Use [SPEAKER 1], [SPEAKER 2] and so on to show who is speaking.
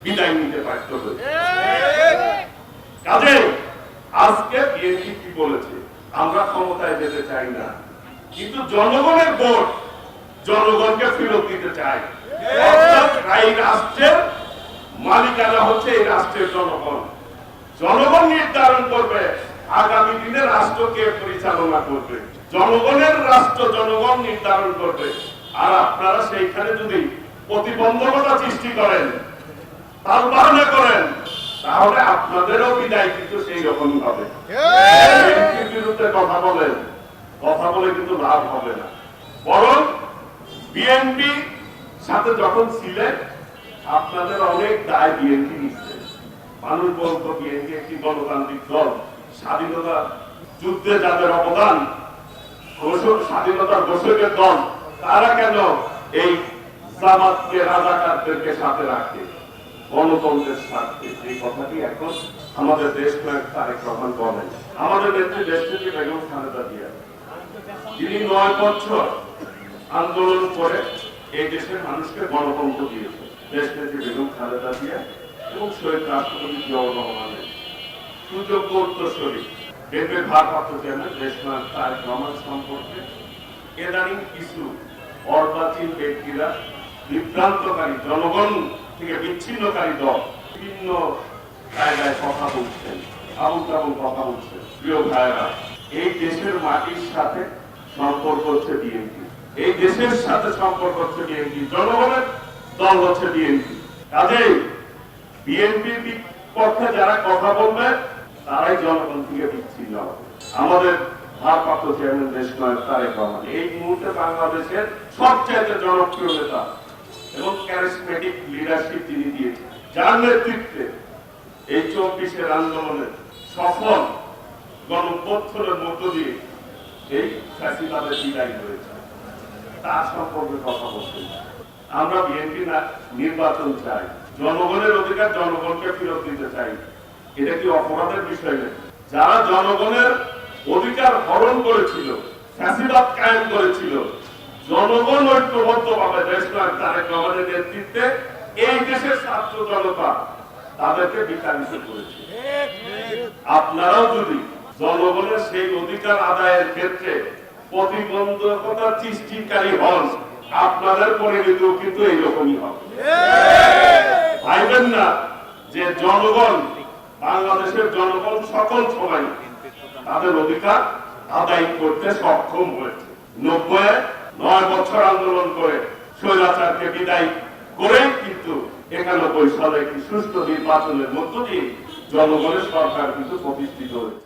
[SPEAKER 1] বিদায় নিতে বাধ্য হয়েছে। কাজে আজকে বিএনপি কি বলেছে, আমরা ক্ষমতায় যেতে চাই না, কিন্তু জনগণের ভোট জনগণকে ফেরত দিতে চাই। অর্থাৎ এই রাষ্ট্রের মালিকানা হচ্ছে এই রাষ্ট্রের জনগণ। জনগণ নির্ধারণ করবে আগামী দিনে রাষ্ট্রকে পরিচালনা করবে, জনগণের রাষ্ট্র জনগণ নির্ধারণ করবে। আর আপনারা সেইখানে যদি প্রতিবন্ধকতা সৃষ্টি করেন, তালবাহানা করেন, তাহলে আপনাদেরও বিদায় কিন্তু সেই রকমই হবে। বিএনপির বিরুদ্ধে কথা বলে কিন্তু লাভ হবে না। বরং বিএনপি সাথে যখন ছিলেন আপনাদের অনেক দায় বিএনপি নিচ্ছে। মানুষ বলতো বিএনপি একটি গণতান্ত্রিক দল, স্বাধীনতা যুদ্ধে যাদের অবদান, স্বাধীনতার ঘোষকের দল, তারা কেন এই জামাতকে রাজাকারদেরকে সাথে রাখে গণতন্ত্রের স্বার্থে? এই কথাটি এখন আমাদের দেশ নায়ক তারেক রহমান বলেন। আমাদের নেত্রী দেশনেত্রী বেগম খালেদা জিয়া, যিনি 9 বছর আন্দোলন করে এই দেশের মানুষকে গণতন্ত্র দিয়েছে, দেশনেত্রী বেগম খালেদা জিয়া এবং শহীদ রাষ্ট্রপতি জিয়াউর রহমানের সুযোগ্য উত্তরসূরি বিএনপির ভারপ্রাপ্ত চেয়ারম্যান দেশ নায়ক তারেক রহমান সম্পর্কে ইদানিং কিছু অর্বাচীন ব্যক্তিরা, বিভ্রান্তকারী, জনগণ থেকে বিচ্ছিন্নকারী দল বিভিন্ন জায়গায় কথা বলছেন, আবুল তাবুল কথা বলছেন। প্রিয় ভাইয়েরা, এই দেশের মাটির সাথে সম্পর্ক হচ্ছে বিএনপি, এই দেশের সাথে সম্পর্ক হচ্ছে বিএনপি, জনগণের দল হচ্ছে বিএনপি। কাজেই বিএনপির বিপক্ষে যারা কথা বলবে তারাই জনগণ থেকে বিচ্ছিন্ন হবে। আমাদের ভারপ্রাপ্ত চেয়ারম্যান দেশ নায়ক তারেক রহমান এই মুহূর্তে বাংলাদেশের সবচেয়ে জনপ্রিয় নেতা এবং ক্যারিসমেটিক লিডারশিপ যিনি দিয়েছেন, যার নেতৃত্বে এই 24-এর আন্দোলনের সফল গণঅভ্যুত্থানের মধ্য দিয়ে এই ফ্যাসিবাদের বিদায় হয়েছে, তার সম্পর্কে কথা বলতে আমরা বিএনপি নির্বাচন চাই, জনগণের অধিকার জনগণকে ফেরত দিতে চাই। এটা কি অপরাধের বিষয় নেই? যারা জনগণের অধিকার হরণ করেছিল, ফ্যাসিবাদ কায়েম করেছিল, জনগণ ঐক্যবদ্ধ ভাবে দেশ নায়ক তারেক রহমানের নেতৃত্বে এই দেশের ছাত্র জনতা তাদেরকে বিতাড়িত করেছে। আপনারাও যদি জনগণের সেই অধিকার আদায়ের ক্ষেত্রে প্রতিবন্ধকতা সৃষ্টিকারী হন, আপনাদের পরিণতিও কিন্তু এইরকমই হবে। ভাইবেন না যে জনগণ, বাংলাদেশের জনগণ সকল সময় তাদের অধিকার আদায় করতে সক্ষম হয়েছে। 9 বছর আন্দোলন করে স্বৈরাচারকে বিদায় করে কিন্তু 91 সালে একটি সুষ্ঠু নির্বাচনের মধ্য দিয়ে জনগণের সরকার কিন্তু প্রতিষ্ঠিত হয়েছে।